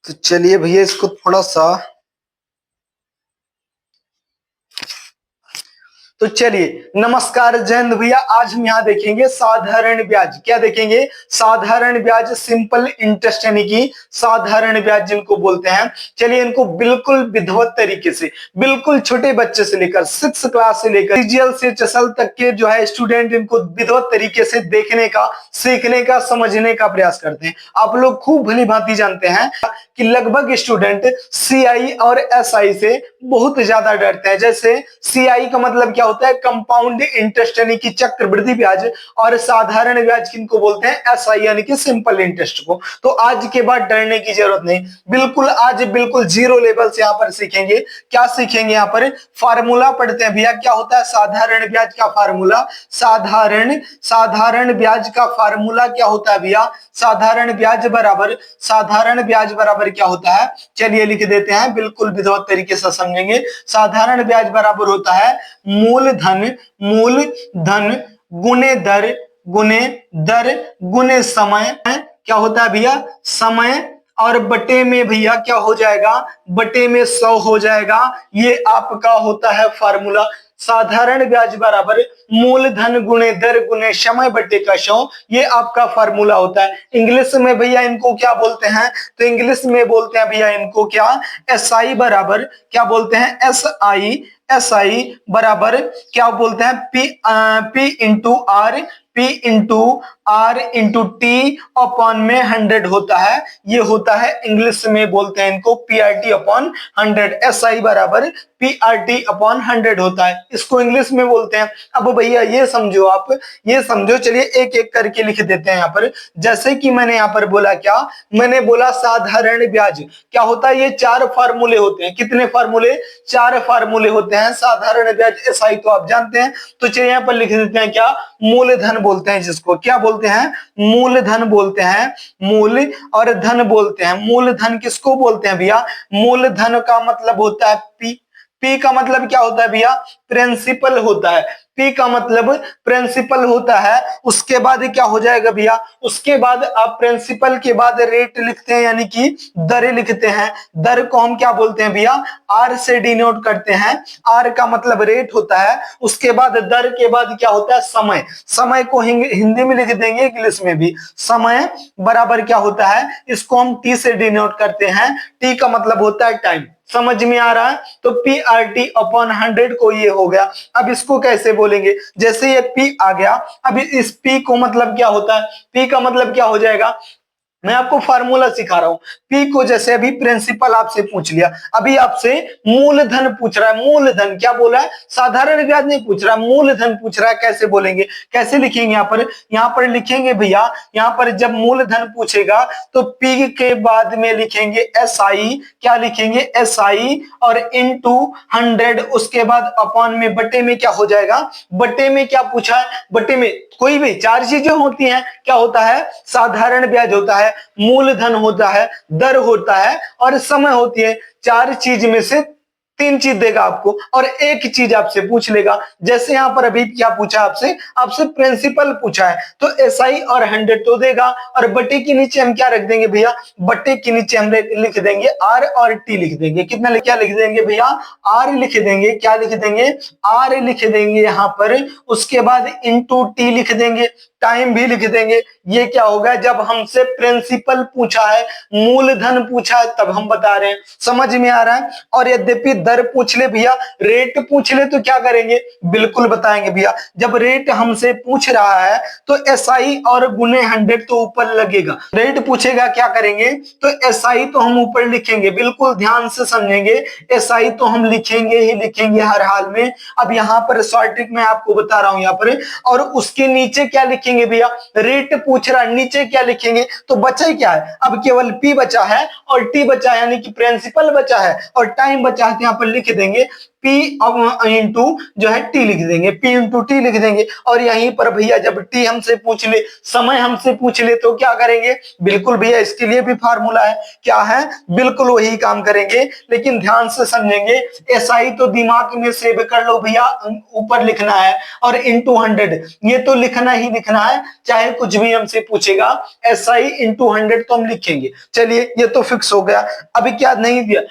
तो चलिए भैया इसको थोड़ा सा। तो चलिए नमस्कार जय हिंद भैया। आज हम यहाँ देखेंगे साधारण ब्याज। क्या देखेंगे? साधारण ब्याज, सिंपल इंटरेस्ट, यानी कि साधारण ब्याज जिनको बोलते हैं। चलिए इनको बिल्कुल विधिवत तरीके से, बिल्कुल छोटे बच्चे से लेकर 6 क्लास से लेकर सीजीएल से चसल तक के जो है स्टूडेंट इनको विधिवत तरीके से देखने का, सीखने का, समझने का प्रयास करते हैं। आप लोग खूब भली भांति जानते हैं कि लगभग स्टूडेंट सीआई और एसआई से बहुत ज्यादा डरते हैं। जैसे सीआई का मतलब क्या होता है? कंपाउंड इंटरेस्ट यानी कि चक्रवृद्धि ब्याज, और साधारण ब्याज किनको बोलते हैं? एसआई यानी कि सिंपल इंटरेस्ट को। तो आज के बाद डरने की जरूरत नहीं, बिल्कुल आज बिल्कुल जीरो लेवल से यहाँ पर सीखेंगे। क्या सीखेंगे? यहाँ पर फार्मूला पढ़ते हैं भैया। क्या होता है साधारण ब्याज का फार्मूला? साधारण ब्याज का फार्मूला क्या होता है भैया? साधारण ब्याज बराबर क्या होता है? चलिए लिख देते हैं, बिल्कुल विधिवत तरीके से समझेंगे। साधारण ब्याज बराबर होता है मूलधन गुने समय। क्या होता है भैया? समय, और बटे में भैया क्या हो जाएगा? बटे में 100 हो जाएगा। ये आपका होता है फार्मूला। साधारण ब्याज बराबर मूलधन गुणे दर गुणे समय बटे का 100, ये आपका फार्मूला होता है। इंग्लिश में भैया इनको क्या बोलते हैं? तो इंग्लिश में बोलते हैं भैया इनको क्या? एसआई बराबर क्या बोलते हैं? एसआई बराबर क्या बोलते हैं? पी इंटू टी अपॉन में 100 होता है। ये होता है इंग्लिश में बोलते हैं इनको पीआरटी अपॉन 100। एसआई बराबर पीआरटी अपॉन 100 होता है, इसको इंग्लिश में बोलते हैं। अब भैया ये समझो, आप ये समझो। चलिए एक एक करके लिख देते हैं यहाँ पर। जैसे कि मैंने यहाँ पर बोला, क्या मैंने बोला? साधारण ब्याज क्या होता है? ये 4 फार्मूले होते हैं। कितने फार्मूले? 4 फार्मूले होते हैं साधारण ब्याज एसआई, तो आप जानते हैं। तो चलिए यहाँ पर लिख देते हैं, क्या मूलधन बोलते हैं जिसको। क्या बोलते हैं? मूलधन बोलते हैं। मूल और धन बोलते हैं। मूलधन किसको बोलते हैं भैया? मूलधन का मतलब होता है पी। पी का मतलब क्या होता है भैया? प्रिंसिपल होता है। पी का मतलब प्रिंसिपल होता है। उसके बाद क्या हो जाएगा भैया? उसके बाद आप प्रिंसिपल के बाद रेट लिखते हैं, यानी कि दर लिखते हैं। दर को हम क्या बोलते हैं भैया? आर से डिनोट करते हैं। आर का मतलब रेट होता है। उसके बाद दर के बाद क्या होता है? समय। समय को हिंदी में लिख देंगे, इंग्लिश में भी। समय बराबर क्या होता है? इसको हम टी से डिनोट करते हैं। टी का मतलब होता है टाइम। समझ में आ रहा है? तो पी आर टी अपॉन 100 को ये हो गया। अब इसको कैसे बोलेंगे? जैसे ये पी आ गया, अब इस पी को मतलब क्या होता है? पी का मतलब क्या हो जाएगा? मैं आपको फार्मूला सिखा रहा हूं। पी को जैसे अभी प्रिंसिपल आपसे पूछ लिया, अभी आपसे मूलधन पूछ रहा है। मूलधन क्या बोला है? साधारण ब्याज नहीं पूछ रहा, मूलधन पूछ रहा है। कैसे बोलेंगे? कैसे लिखेंगे? यहाँ पर लिखेंगे भैया, यहाँ पर जब मूलधन पूछेगा तो पी के बाद में लिखेंगे एसआई। क्या लिखेंगे? एसआई और इनटू 100, उसके बाद अपॉन में बटे में क्या हो जाएगा? बटे में क्या पूछा है? बटे में कोई भी 4 चीजें होती हैं। क्या होता है? साधारण ब्याज होता है, मूलधन होता है, दर होता है और समय होती है। 4 चीज में से 3 चीज देगा आपको और एक चीज आपसे पूछ लेगा। जैसे यहां पर अभी क्या पूछा आपसे? आपसे प्रिंसिपल पूछा है, तो एसआई और 100 तो देगा, और बटे के नीचे हम क्या रख देंगे भैया? बटे के नीचे हम लिख देंगे आर और टी लिख देंगे। कितना क्या लिख देंगे भैया? आर लिख देंगे। क्या लिख देंगे? आर लिख देंगे यहां पर। उसके बाद इंटू टी लिख देंगे, टाइम भी लिख देंगे। ये क्या होगा? जब हमसे प्रिंसिपल पूछा है, मूलधन पूछा है, तब हम बता रहे हैं। समझ में आ रहा है? और यद्यपि दर पूछ ले भैया, रेट पूछ ले, तो क्या करेंगे? बिल्कुल बताएंगे भैया। जब रेट हमसे पूछ रहा है तो एसआई और गुने 100 तो ऊपर लगेगा। रेट पूछेगा, क्या करेंगे? तो एसआई तो हम ऊपर लिखेंगे। बिल्कुल ध्यान से समझेंगे, एसआई तो हम लिखेंगे ही लिखेंगे हर हाल में। अब यहाँ पर शॉर्ट ट्रिक मैं आपको बता रहा हूं यहाँ पर। और उसके नीचे क्या लिखेंगे भैया? रेट पूछ रहा, नीचे क्या लिखेंगे? तो बचा क्या है? अब केवल पी बचा है और टी बचा है, यानी कि प्रिंसिपल बचा है और टाइम बचा है। यहाँ पर लिख देंगे P इंटू जो है T लिख देंगे, P इंटू T लिख देंगे। और यहीं पर भैया जब T हमसे पूछ ले, समय हमसे पूछ ले, तो क्या करेंगे, बिल्कुल भैया इसके लिए भी फार्मूला है, क्या है, बिल्कुल वही काम करेंगे, लेकिन ध्यान से समझेंगे। SI तो दिमाग में सेव कर लो भैया, ऊपर लिखना है, और इंटू 100 ये तो लिखना ही लिखना है, चाहे कुछ भी हमसे पूछेगा। SI इंटू 100 तो हम लिखेंगे। चलिए ये तो फिक्स हो गया। अभी क्या नहीं दिया,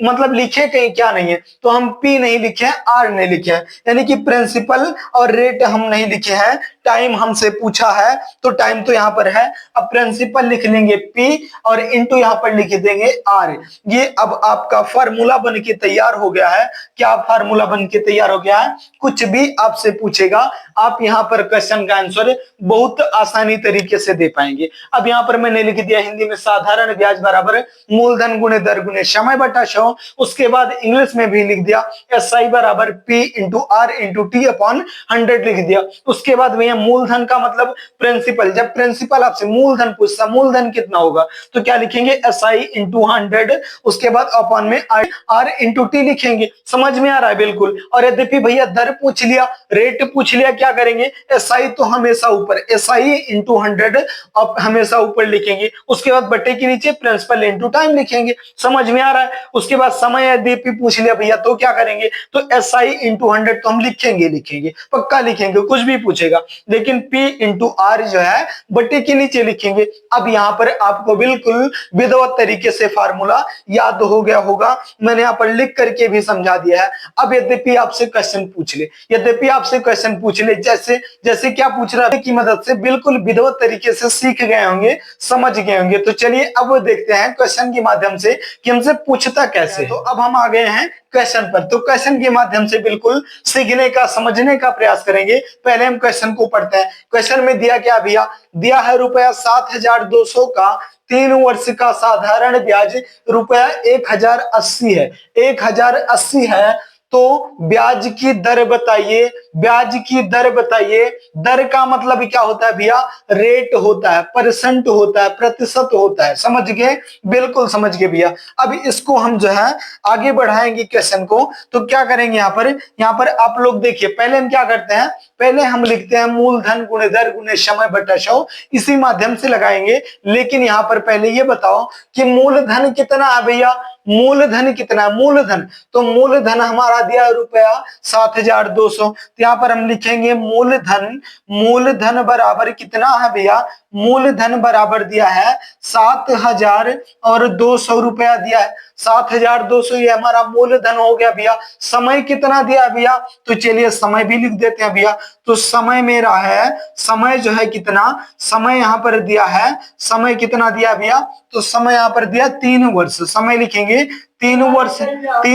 मतलब लिखे कहीं क्या नहीं है, तो हम P नहीं लिखे हैं, R नहीं लिखे हैं, यानी कि प्रिंसिपल और रेट हम नहीं लिखे हैं। टाइम हमसे पूछा है तो टाइम तो यहाँ पर है, अब प्रिंसिपल लिख लेंगे P और इंटू यहाँ पर लिख देंगे R। ये अब आपका फार्मूला बन के तैयार हो गया है। क्या फार्मूला बन के तैयार हो गया है, कुछ भी आपसे पूछेगा आप यहाँ पर क्वेश्चन का आंसर बहुत आसानी तरीके से दे पाएंगे। अब यहाँ पर मैंने लिख दिया हिंदी में साधारण ब्याज बराबर मूलधन गुणे दर गुणे समय बटा 100। उसके बाद इंग्लिश में भी लिख दिया SI बराबर P into R into T upon 100 लिख दिया। उसके बाद भैया मूलधन का मतलब प्रिंसिपल, जब प्रिंसिपल आपसे मूलधन पूछता, मूलधन कितना होगा, तो क्या लिखेंगे SI इंटू 100, उसके बाद अपॉन में R इंटू T लिखेंगे। समझ में आ रहा है बिल्कुल। और यद्यपि भैया दर पूछ लिया, रेट पूछ लिया, क्या करेंगे, SI तो हमेशा ऊपर, SI इंटू 100 अब हमेशा ऊपर लिखेंगे। उसके बाद बटे के नीचे प्रिंसिपल इंटू टाइम लिखेंगे। समझ में आ रहा है। उसके बाद समय यद्यपि पूछ लिया भैया, तो क्या करेंगे, तो SI इंटू 100 तो हम लिखेंगे पक्का लिखेंगे, कुछ भी पूछेगा, लेकिन P इंटू R जो है बटे के नीचे लिखेंगे। अब यहाँ पर आपको बिल्कुल विधिवत तरीके से फार्मूला याद हो गया होगा, मैंने यहाँ पर लिख करके भी समझा दिया है। अब यद्यपि आपसे क्वेश्चन पूछ ले, जैसे क्या पूछ रहा है की मदद से बिल्कुल विधिवत तरीके से सीख गए होंगे, समझ गए होंगे। तो चलिए अब देखते हैं क्वेश्चन के माध्यम से कि हमसे पूछता कैसे। तो अब हम आ गए हैं क्वेश्चन पर, तो क्वेश्चन के माध्यम से बिल्कुल सीखने का, समझने का प्रयास करेंगे। पहले हम क्वेश्चन को पढ़ते हैं। क्वेश्चन में दिया क्या भैया, दिया है रुपया 7200 का 3 वर्ष का साधारण ब्याज रुपया 1080 है, 1080 है, तो ब्याज की दर बताइए, ब्याज की दर बताइए। दर का मतलब क्या होता है भैया, रेट होता है, परसेंट होता है, प्रतिशत होता है। समझ गए, बिल्कुल समझ गए भैया। अब इसको हम जो है आगे बढ़ाएंगे क्वेश्चन को। तो क्या करेंगे यहाँ पर आप लोग देखिए, पहले हम क्या करते हैं, पहले हम लिखते हैं मूलधन गुणे दर गुणे समय बटा 100, इसी माध्यम से लगाएंगे। लेकिन यहाँ पर पहले ये बताओ कि मूलधन कितना है भैया, मूलधन कितना है, मूलधन, तो मूलधन हमारा दिया रुपया 7200, तो यहाँ पर हम लिखेंगे मूलधन बराबर कितना है भैया, मूलधन बराबर दिया है 7200 रुपया दिया है, 7200 ये हमारा मूलधन हो गया भैया। समय कितना दिया भैया, तो चलिए समय भी लिख देते हैं भैया। तो समय मेरा है, समय जो है कितना, समय यहाँ पर दिया है, समय कितना दिया भैया, तो समय यहाँ पर दिया 3 वर्ष, समय लिखेंगे 3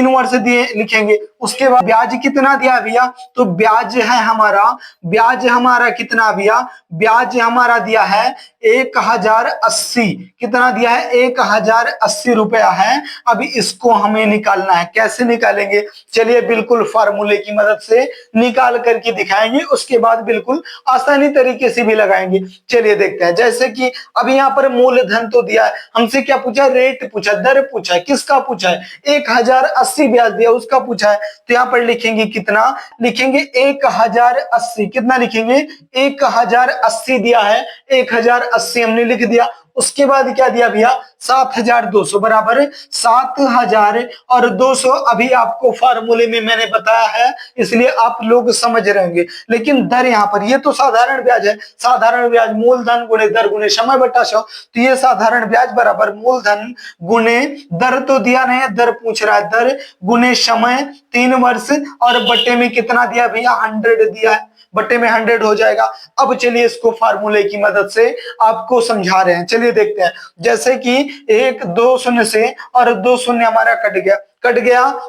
वर्ष दिए लिखेंगे। उसके बाद ब्याज कितना दिया भैया, तो ब्याज है हमारा, ब्याज हमारा कितना भैया, ब्याज हमारा दिया है 1080, कितना दिया है, 1080 रुपया है। अभी इसको हमें निकालना है, कैसे निकालेंगे, चलिए बिल्कुल फार्मूले की मदद से निकाल करके दिखाएंगे, उसके बाद बिल्कुल आसानी तरीके से भी लगाएंगे। चलिए देखते हैं, जैसे कि अभी यहाँ पर मूलधन तो दिया है, हमसे क्या पूछा, रेट पूछा, दर पूछा है, किसका पूछा है, 1080 ब्याज दिया उसका पूछा है। तो यहाँ पर लिखेंगे कितना, लिखेंगे 1080, कितना लिखेंगे, 1080 दिया है, 1080 हमने लिख दिया। उसके बाद क्या दिया भैया, 7200 बराबर 7200। अभी आपको फार्मूले में मैंने बताया है, इसलिए आप लोग समझ रहे होंगे। लेकिन दर यहाँ पर, ये तो साधारण ब्याज है, साधारण ब्याज मूलधन गुणे दर गुणे समय बटा 100, तो ये साधारण ब्याज बराबर मूलधन गुणे दर तो दिया नहीं है, दर पूछ रहा है, दर गुणे समय 3 वर्ष, और बटे में कितना दिया भैया, 100 दिया है, बटे में 100 हो जाएगा। अब चलिए इसको फार्मूले की मदद से आपको समझा रहे हैं, चलिए देखते हैं। जैसे कि 1 2 शून्य से और 2 शून्य हमारा कट गया,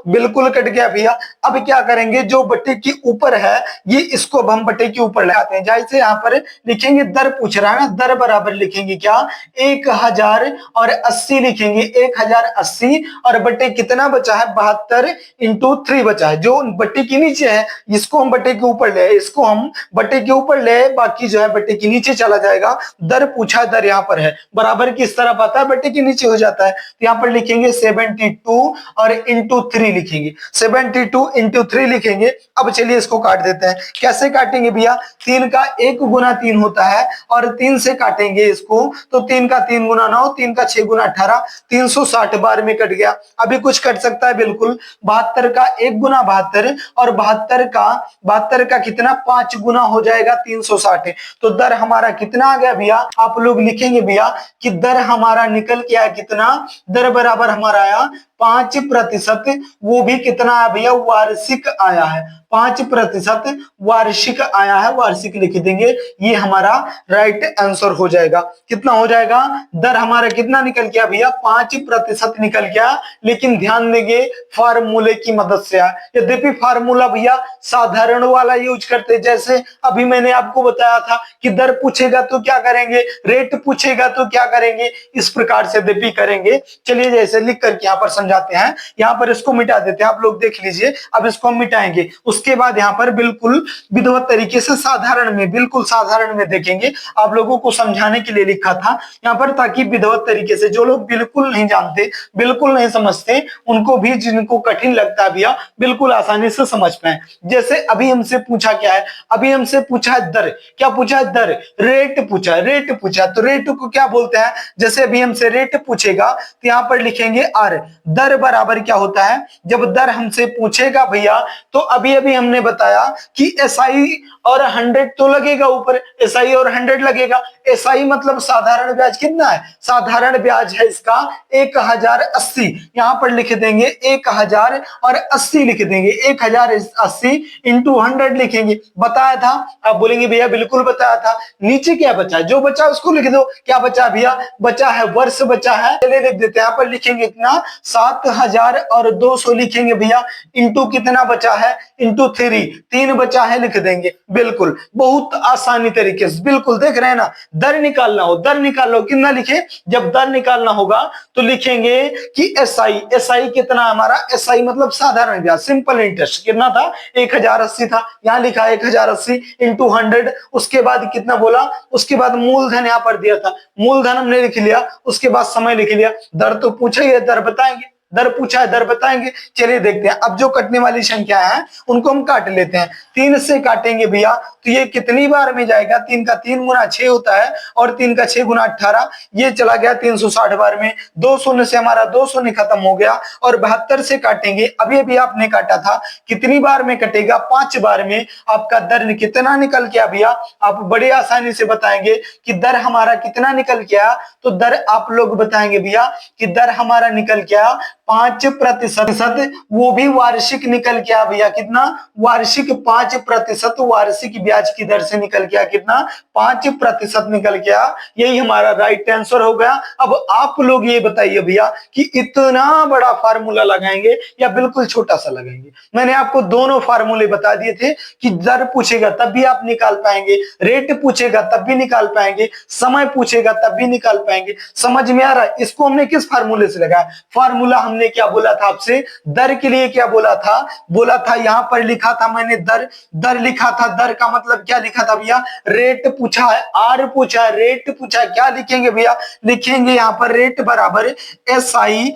बिल्कुल कट गया भैया। अब क्या करेंगे, जो बटे के ऊपर है ये, इसको अब हम बटे के ऊपर ले आते हैं। जैसे यहाँ पर लिखेंगे, दर पूछ रहा है ना, दर बराबर लिखेंगे क्या, 1080 लिखेंगे, 1080, और बटे कितना बचा है, 72 इंटू 3 बचा है। जो बटे के नीचे है इसको हम बटे के ऊपर ले, इसको हम बटे के ऊपर ले, बाकी जो है बटे के नीचे चला जाएगा। दर पूछा, दर यहाँ पर है, बराबर किस तरफ आता है, बटे के नीचे हो जाता है। तो यहाँ पर लिखेंगे 72 और इंटू 3 लिखेंगे, 72 इंटू 3 लिखेंगे। अब चलिए इसको काट देते हैं। कैसे काटेंगे भैया, 3 का 1 गुना 3 होता है और 3 से काटेंगे इसको तो 3 का 3 गुना 9, 3 का 6 गुना 18, 360 बार में कट गया। अभी कुछ कट सकता है बिल्कुल, 72 का 1 गुना 72 और 72 का कितना 5 गुना हो जाएगा 360। तो दर हमारा कितना आ गया भैया, आप लोग लिखेंगे भैया कि दर हमारा निकल के आया कितना, दर बराबर हमारा आया 5%। वो भी कितना आया भैया, वार्षिक आया है, 5% वार्षिक आया है, वार्षिक लिख देंगे। ये हमारा राइट आंसर हो जाएगा। कितना हो जाएगा, दर हमारा कितना निकल गया भैया, 5% निकल गया। लेकिन ध्यान देंगे फार्मूले की मदद से आया। यद्यपि फार्मूला भैया साधारण वाला यूज करते, जैसे अभी मैंने आपको बताया था कि दर पूछेगा तो क्या करेंगे, रेट पूछेगा तो क्या करेंगे, इस प्रकार से यद्यपि करेंगे। चलिए जैसे लिख करके यहाँ पर समझाते हैं। यहाँ पर इसको मिटा देते हैं, आप लोग देख लीजिए। अब इसको हम मिटाएंगे, उसके बाद यहाँ पर बिल्कुल विधिवत तरीके से साधारण में, बिल्कुल साधारण में देखेंगे। आप लोगों को समझाने के लिए लिखा था यहाँ पर, ताकि विधिवत तरीके से जो लोग बिल्कुल नहीं जानते, बिल्कुल नहीं समझते, उनको भी, जिनको कठिन लगता है भैया, बिल्कुल आसानी से समझ पाए। जैसे अभी हमसे पूछा क्या है, अभी हमसे पूछा है दर। क्या पूछा है, दर। रेट पूछा, रेट पूछा, तो रेट को क्या बोलते हैं, जैसे अभी हमसे रेट पूछेगा तो यहाँ पर लिखेंगे आर। दर बराबर क्या होता है, जब दर हमसे पूछेगा भैया, तो अभी अभी हमने बताया कि एसआई और 100 तो लगेगा ऊपर, एसआई और 100 लगेगा। एसआई मतलब साधारण ब्याज कितना है, साधारण ब्याज है इसका 1080। यहां पर लिख देंगे 1000 और 80 लिख देंगे, 1080 इंटू 100 लिखेंगे। बताया था, आप बोलेंगे भैया बिल्कुल बताया था। नीचे क्या बचा, जो बचा उसको लिख दो। क्या बचा भैया, बचा है वर्ष बचा है। चलिए लिख देते हैं, यहाँ पर लिखेंगे इतना 7200 लिखेंगे भैया, इंटू कितना बचा है, इंटू 3 बचा है लिख देंगे। बिल्कुल बहुत आसानी तरीके से, बिल्कुल देख रहे हैं ना। दर निकालना हो, दर निकालो, कितना लिखे, जब दर निकालना होगा तो लिखेंगे कि एसआई। एसआई कितना हमारा, एसआई मतलब साधारण ब्याज, सिंपल इंटरेस्ट। कितना था, 1080 था, यहां लिखा 1080 इंटू 100। उसके बाद कितना बोला, उसके बाद मूलधन यहां पर दिया था, मूलधन हमने लिख लिया। उसके बाद समय लिख लिया। दर तो पूछा ही है, दर बताएंगे, दर पूछा है, दर बताएंगे। चलिए देखते हैं, अब जो कटने वाली संख्या है उनको हम काट लेते हैं। 3 से काटेंगे भैया तो ये कितनी बार में जाएगा, 3 का 3 गुना 6 होता है और 3 का 6 गुना 18, ये चला गया 360 बार में। 2 शून्य से हमारा 2 शून्य खत्म हो गया। और 72 से काटेंगे, अभी अभी आपने काटा था, कितनी बार में कटेगा, 5 बार में। आपका दर कितना निकल गया भैया, आप बड़ी आसानी से बताएंगे कि दर हमारा कितना निकल गया। तो दर आप लोग बताएंगे भैया कि दर हमारा निकल गया 5%, वो भी वार्षिक निकल गया भैया। कितना, वार्षिक 5%, वार्षिक ब्याज की दर से निकल गया कितना, 5% निकल गया। यही हमारा राइट आंसर हो गया। अब आप लोग ये बताइए भैया कि इतना बड़ा फार्मूला लगाएंगे या बिल्कुल छोटा सा लगाएंगे। मैंने आपको दोनों फार्मूले बता दिए थे कि दर पूछेगा तब भी आप निकाल पाएंगे, रेट पूछेगा तब भी निकाल पाएंगे, समय पूछेगा तब भी निकाल पाएंगे। समझ में आ रहा है। इसको हमने किस फार्मूले से लगाया, फार्मूला हमने क्या बोला था आपसे, दर के लिए क्या बोला था यहां पर लिखा था मैंने दर, दर लिखा था। दर का मतलब क्या लिखा था भैया, रेट पूछा है, आर पूछा है, रेट पूछा है। क्या लिखेंगे भैया, लिखेंगे यहां पर रेट बराबर एसआई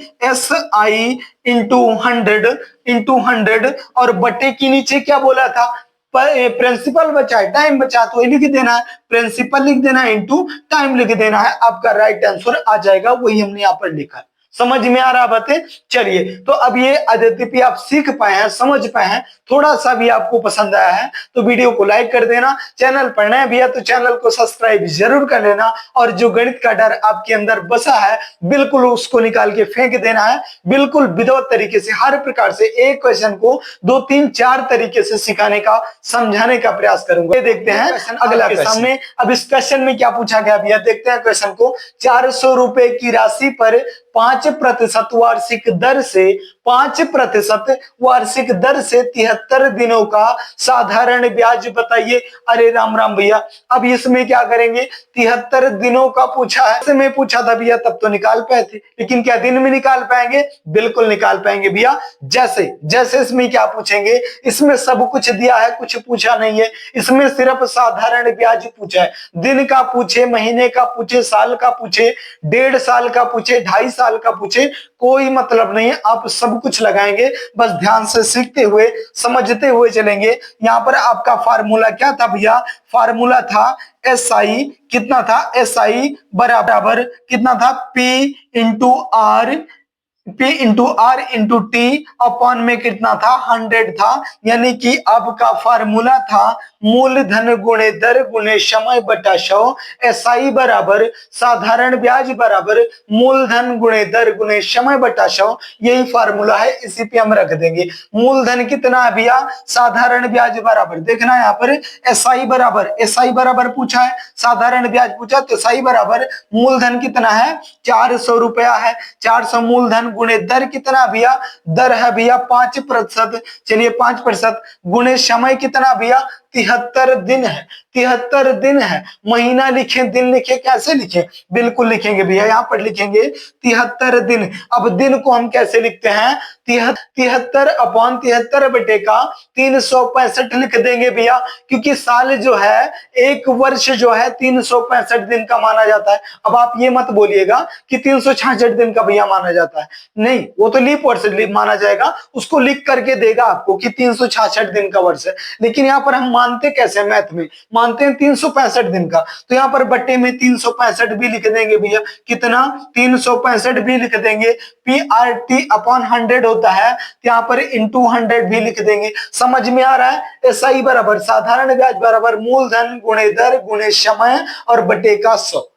इंटू 100 और बटे के नीचे क्या बोला था, प्रिंसिपल बचा है, टाइम बचा, तो लिख देना है, प्रिंसिपल लिख देना है इंटू टाइम लिख देना है। आपका राइट आंसर आ जाएगा, वही हमने यहाँ पर लिखा है। समझ में आ रहा बातें। चलिए तो अब ये यद्यपि आप सीख पाए हैं, समझ पाए हैं, थोड़ा सा भी आपको पसंद आया है तो वीडियो को लाइक कर देना। चैनल पर नए भैया तो चैनल को सब्सक्राइब जरूर कर लेना। और जो गणित का डर आपके अंदर बसा है बिल्कुल उसको निकाल के फेंक देना है। बिल्कुल विधिवत तरीके से हर प्रकार से एक क्वेश्चन को 2 3 4 तरीके से सिखाने का, समझाने का प्रयास करूंगा। ये देखते हैं अगला क्वेश्चन में। अब इस क्वेश्चन में क्या पूछा गया भैया, देखते हैं क्वेश्चन को। 400 रुपए की राशि पर 5% वार्षिक दर से 5% वार्षिक दर से 73 दिनों का साधारण ब्याज बताइए। अरे राम राम भैया, अब इसमें क्या करेंगे, 73 दिनों का पूछा है। इसमें पूछा था भैया तब तो निकाल पाए थे, लेकिन क्या दिन में निकाल पाएंगे, बिल्कुल निकाल पाएंगे भैया। जैसे जैसे इसमें क्या पूछेंगे, इसमें सब कुछ दिया है, कुछ पूछा नहीं है। इसमें सिर्फ साधारण ब्याज पूछा है। दिन का पूछे, महीने का पूछे, साल का पूछे, 1.5 साल का पूछे, 2.5 साल का पूछे, कोई मतलब नहीं है, आप सब कुछ लगाएंगे, बस ध्यान से सीखते हुए समझते हुए चलेंगे। यहाँ पर आपका फार्मूला क्या था भैया, फार्मूला था SI, कितना था SI बराबर कितना था P इंटू R अपॉन में कितना था 100 था। यानी कि आपका फार्मूला था मूलधन गुणे दर गुणे समय बटा 100। SI बराबर साधारण ब्याज बराबर मूलधन गुणे दर गुणे समय बटा 100, यही फार्मूला है, इसी पे हम रख देंगे। मूलधन कितना है भैया, साधारण ब्याज बराबर, देखना यहाँ पर SI बराबर पूछा है, साधारण ब्याज पूछा, तो SI बराबर मूलधन कितना है 400 रुपया है, 400 मूलधन गुणे दर कितना भैया, दर है भैया 5%, चलिए 5% गुणे समय कितना भैया 73 दिन है, 73 दिन है। महीना लिखे दिन लिखे, कैसे लिखे, बिल्कुल लिखेंगे भैया, यहाँ पर लिखेंगे 73 दिन। अब दिन को हम कैसे लिखते हैं, 73 अपॉन 73 बटे का 365 लिख देंगे भैया, क्योंकि साल जो है, एक वर्ष जो है 365 दिन का माना जाता है। अब आप ये मत बोलिएगा कि 366 दिन का भैया माना जाता है, नहीं, वो तो लीप वर्ष माना जाएगा, उसको लिख करके देगा आपको कि 366 दिन का वर्ष है। लेकिन यहाँ पर हम मानते कैसे, मैथ में मानते हैं 365 दिन का, तो यहाँ पर बट्टे में 365 भी लिख देंगे भैया, कितना 365 भी लिख देंगे। PRT अपॉन 100 होता है, तो यहाँ पर इंटू 100 भी लिख देंगे। समझ में आ रहा है, SI बराबर साधारण ब्याज बराबर मूलधन गुणे दर गुणे समय और बटे का 100।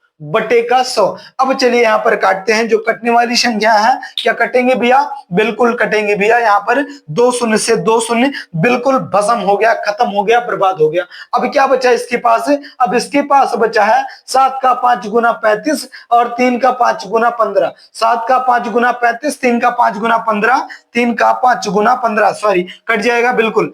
अब चलिए यहाँ पर काटते हैं, जो कटने वाली संख्या है, क्या कटेंगे भैया, बिल्कुल कटेंगे भैया। यहाँ पर 2 शून्य से 2 शून्य बिल्कुल भस्म हो गया, खत्म हो गया, बर्बाद हो गया। अब क्या बचा इसके पास, अब इसके पास बचा है 7 का 5 गुना 35 और 3 का 5 गुना 15। 7 का 5 गुना 35, 3 का 5 गुना 15, 3 का 5 गुना 15, सॉरी कट जाएगा बिल्कुल।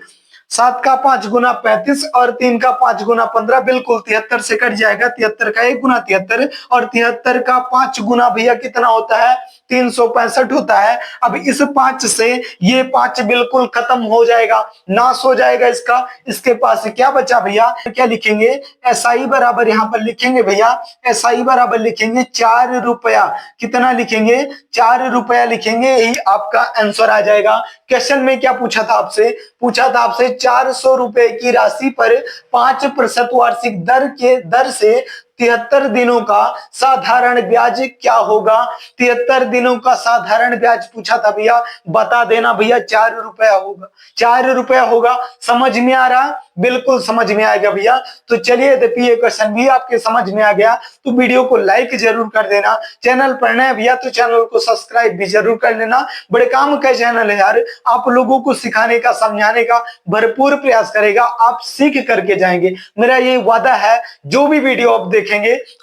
7 का 5 गुना 35 और 3 का 5 गुना 15, बिल्कुल 73 से कट जाएगा। 73 का 1 गुना 73 और 73 का 5 गुना भैया कितना होता है 365 होता है। अब इस 5 से ये 5 बिल्कुल खत्म हो जाएगा, नाश हो जाएगा इसका। इसके पास क्या बचा भैया, क्या लिखेंगे, SI बराबर यहाँ पर लिखेंगे भैया, SI बराबर लिखेंगे 4 रुपया, कितना लिखेंगे 4 रुपया लिखेंगे, यही आपका आंसर आ जाएगा। क्वेश्चन में क्या पूछा था आपसे, पूछा था आपसे 400 रुपए की राशि पर 5% वार्षिक दर से 73 दिनों का साधारण ब्याज क्या होगा। 73 दिनों का साधारण ब्याज पूछा था भैया, बता देना भैया 4 रुपया होगा, 4 रुपया होगा। समझ में आ रहा, बिल्कुल समझ में आएगा भैया। तो चलिए, यदि ये क्वेश्चन भी आपके समझ में आ गया तो वीडियो को लाइक जरूर कर देना। चैनल पर नए भैया तो चैनल को सब्सक्राइब भी जरूर कर लेना। बड़े काम का चैनल है यार, आप लोगों को सिखाने का समझाने का भरपूर प्रयास करेगा, आप सीख करके जाएंगे, मेरा ये वादा है। जो भी वीडियो आप देखेंगे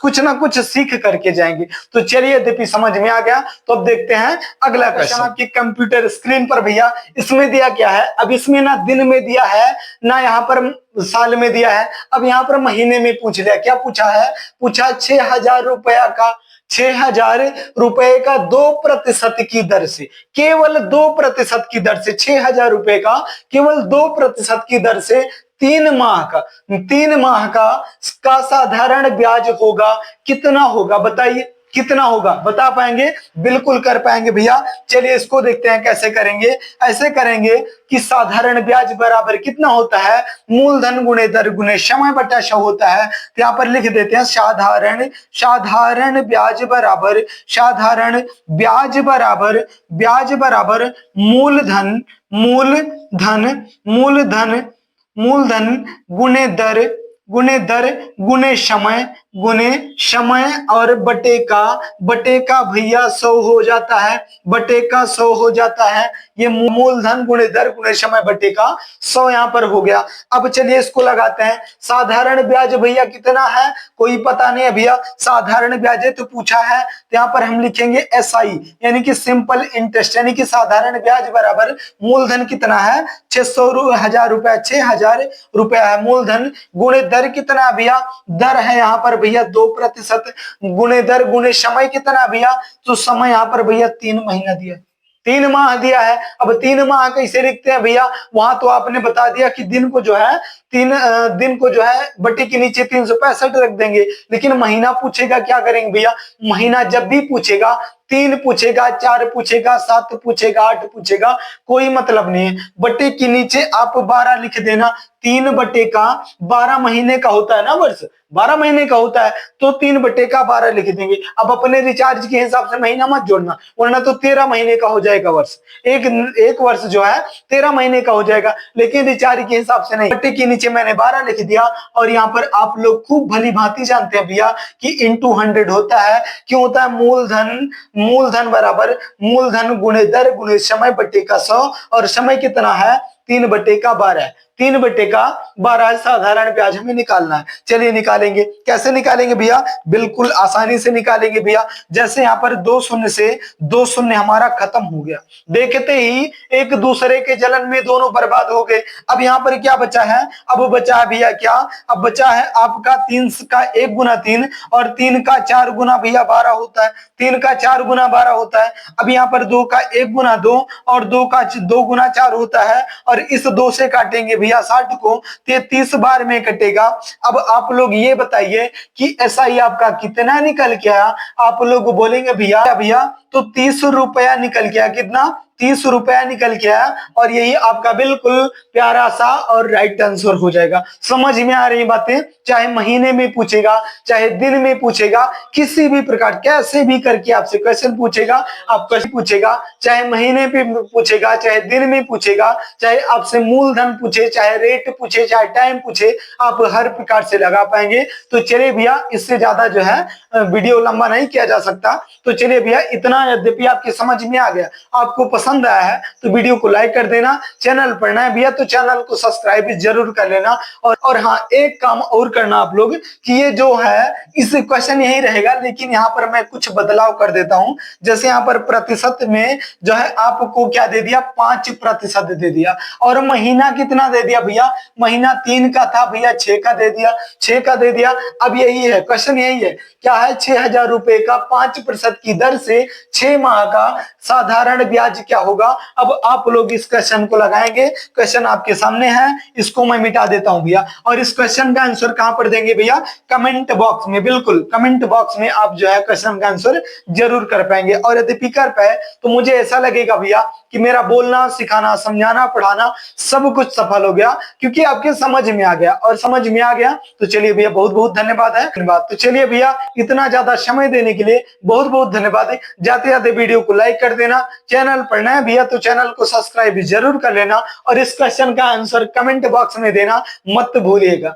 कुछ ना कुछ सीख करके जाएंगे। तो चलिए, यद्यपि समझ में आ गया तो अब देखते हैं अगला क्वेश्चन आपकी कंप्यूटर स्क्रीन पर भैया। इसमें दिया क्या है, अब इसमें ना दिन में दिया है ना यहाँ पर साल में दिया है, अब यहाँ पर महीने में पूछ लिया। क्या पूछा है, पूछा 6000 रुपया का, 6000 रुपए का 2% की दर से, केवल 2% की दर से, 6000 रुपए का केवल 2% की दर से 3 माह का साधारण ब्याज होगा, कितना होगा बताइए, कितना होगा, बता पाएंगे, बिल्कुल कर पाएंगे भैया। चलिए इसको देखते हैं कैसे करेंगे। ऐसे करेंगे कि साधारण ब्याज बराबर कितना होता है, मूलधन गुणे दर गुणे समय बटा 100 होता है। तो यहाँ पर लिख देते हैं साधारण ब्याज बराबर मूलधन गुणे दर गुणे समय और बटे का भैया 100 हो जाता है, बटे का 100 हो जाता है। ये मूलधन गुणे दर गुणे समय बटे का 100 यहाँ पर हो गया। अब चलिए इसको लगाते हैं। साधारण ब्याज भैया कितना है, कोई पता नहीं है भैया, साधारण ब्याज है तो पूछा है, तो यहाँ पर हम लिखेंगे SI यानी कि सिंपल इंटरेस्ट, यानी कि साधारण ब्याज बराबर मूलधन कितना है 600,000 रुपया, 6000 रुपया है मूलधन, गुणे दर कितना भैया, दर है यहाँ पर भैया 2%, गुणे दर गुणे समय कितना भैया, तो समय यहाँ पर भैया 3 महीना दिया, 3 माह दिया है। अब 3 माह कैसे लिखते हैं भैया, वहां तो आपने बता दिया कि दिन को जो है बटे के नीचे 365 रख देंगे, लेकिन महीना पूछेगा क्या करेंगे भैया, महीना जब भी पूछेगा 3 पूछेगा, 4 पूछेगा, 7 पूछेगा, 8 पूछेगा, कोई मतलब नहीं है। बटे के नीचे आप 12 लिख देना। 3 बटे का 12 महीने का होता है ना वर्ष, 12 महीने का होता है, तो 3 बटे का 12 लिख देंगे। अब अपने रिचार्ज के हिसाब से महीना मत जोड़ना, वरना तो 13 महीने का हो जाएगा वर्ष। एक वर्ष जो है 13 महीने का हो जाएगा, लेकिन रिचार्ज के हिसाब से नहीं। बटे के नीचे मैंने 12 लिख दिया। और यहाँ पर आप लोग खूब भली भांति जानते हैं भैया कि इंटू 100 होता है। क्यों होता है? मूलधन बराबर मूलधन गुणे दर गुणे समय बटे का 100, और समय कितना है? 3 बटे का 12। 3 बटे का 12 साधारण ब्याज हमें निकालना है। चलिए निकालेंगे। कैसे निकालेंगे भैया? बिल्कुल आसानी से निकालेंगे भैया। जैसे यहाँ पर 2 शून्य से 2 शून्य हमारा खत्म हो गया, देखते ही एक दूसरे के जलन में दोनों बर्बाद हो गए। अब यहाँ पर क्या बचा है? अब बचा है भैया क्या? अब बचा है आपका 3 का 1 गुना 3 और 3 का 4 गुना भैया 12 होता है। 3 का 4 गुना 12 होता है। अब यहाँ पर 2 का 1 गुना 2 और 2 का 2 गुना 4 होता है। और इस 2 से काटेंगे भैया 60 को, 33 बार में कटेगा। अब आप लोग ये बताइए कि एसआई आपका कितना निकल के आया? आप लोग बोलेंगे भैया तो 30 रुपया निकल के आया। कितना? 30 रुपया निकल के आया। और यही आपका बिल्कुल प्यारा सा और राइट आंसर हो जाएगा। समझ में आ रही बातें? चाहे महीने में पूछेगा, चाहे दिन में पूछेगा, किसी भी प्रकार कैसे भी करके आपसे क्वेश्चन पूछेगा, आप क्वेश्चन पूछेगा, चाहे महीने पे पूछेगा, चाहे दिन में पूछेगा, चाहे आपसे मूलधन पूछे, चाहे रेट पूछे, चाहे टाइम पूछे, आप हर प्रकार से लगा पाएंगे। तो चलिए भैया, इससे ज्यादा जो है वीडियो लंबा नहीं किया जा सकता। तो चलिए भैया, इतना यद्यपि आपके समझ में आ गया, आपको पसंद आया है तो वीडियो को लाइक कर देना। चैनल पर नए भैया तो चैनल को सब्सक्राइब जरूर कर लेना। और हाँ, एक काम और करना आप लोग कि ये जो है इस क्वेश्चन यही रहेगा, लेकिन यहाँ पर मैं कुछ बदलाव कर देता हूं। जैसे यहाँ पर प्रतिशत में जो है आपको क्या दे दिया? 5% दे दिया। और महीना कितना दे दिया भैया? महीना 3 का था भैया, 6 का दे दिया, 6 का दे दिया। अब यही है क्वेश्चन, यही है क्या है? 6,000 रुपए का 5% की दर से 6 माह का साधारण ब्याज क्या होगा? अब आप लोग इस क्वेश्चन को लगाएंगे। क्वेश्चन आपके सामने है, इसको मैं मिटा देता हूं भैया। और इस क्वेश्चन का आंसर कहां पर देंगे भैया? कमेंट बॉक्स में। बिल्कुल कमेंट बॉक्स में आप जो है क्वेश्चन का आंसर जरूर कर पाएंगे। और यदि कर पाए तो मुझे ऐसा लगेगा भैया कि मेरा बोलना, सिखाना, समझाना, पढ़ाना सब कुछ सफल हो गया, क्योंकि आपके समझ में आ गया। और समझ में आ गया तो चलिए भैया, बहुत बहुत धन्यवाद है। धन्यवाद। तो चलिए भैया, इतना ज्यादा समय देने के लिए बहुत बहुत धन्यवाद है। जाते जाते वीडियो को लाइक कर देना। चैनल पर नए भैया तो चैनल को सब्सक्राइब जरूर कर लेना। और इस क्वेश्चन का आंसर कमेंट बॉक्स में देना मत भूलिएगा।